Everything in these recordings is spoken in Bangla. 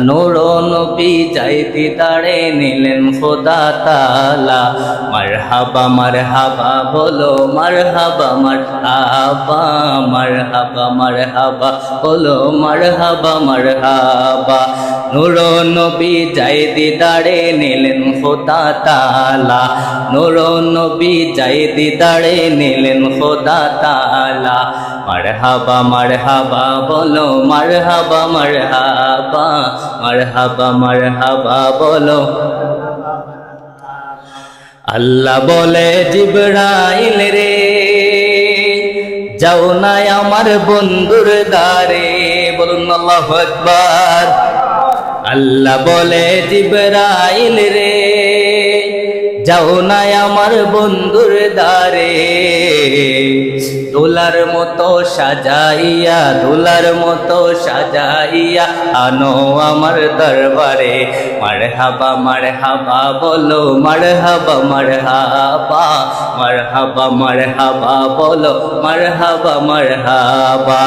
নূর নবী যাইতে দাঁড়ে নিলেন খোদা তাআলা। মারহাবা মারহাবা বলো মারহাবা মারহাবা, মারহাবা মারহাবা বলো মারহাবা মারহাবা। নূর নবী যাইতে দাঁড়ে নিলেন খোদা তাআলা। নূর নবী যাইতে দাঁড়ে নিলেন খোদা তাআলা। মারহাবা মারহাবা বলো মারহাবা মারহাবা, মারহাবা মারহাবা বলো। আল্লাহ বলে জিবরাইল রে যাও না আমার বন্ধুর দ্বারে, বলুন আল্লাহু আকবার। আল্লাহ বলে জিবরাইল রে যাও না আমার বন্ধুর দ্বারে, দোলার মতো সাজাইয়া দোলার মতো সাজাইয়া আনো আমার দরবারে। মারহাবা মারহাবা বলো মারহাবা মারহাবা, মারহাবা মারহাবা বলো মারহাবা মারহাবা।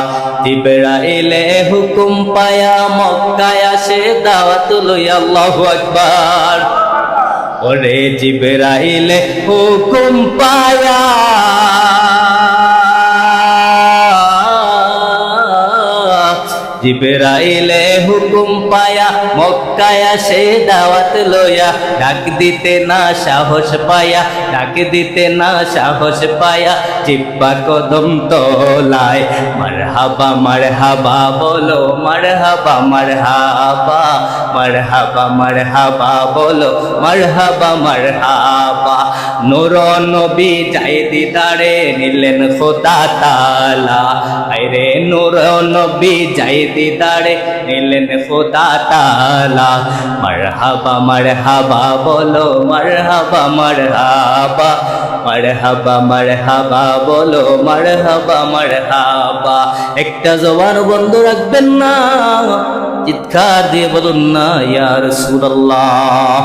জিবরাইলে হুকুম পায়া মক্কায় আসে দাওয়াত লইয়া, আল্লাহু আকবার। ওরে জিবরাইলে হুকুম পায়া জিবরাইলে হুকুম পায়া মক্কায় আসে দাওয়াত লইয়া, ডাক দিতে না সাহস পায়া ডাক দিতে না সাহস পায়া জিব্বা কদম তোলায়। মারহাবা মারহাবা বলো মারহাবা মারহাবা, মারহাবা মারহাবা বলো মারহাবা মারহাবা। নূর নবী যাইতে দাঁড়ে নিলেন খোদা তাআলা। আরে নূর নবী যাইতে দাঁড়ে নিলেন খোদা তাআলা। মারহাবা মারহাবা বলো মারহাবা মারহাবা, মারহাবা মারহাবা বলো মারহাবা মারহাবা। একটা জবান বন্ধ রাখবেন না, চিৎকার দিয়ে বলুন না ইয়া রাসূলুল্লাহ।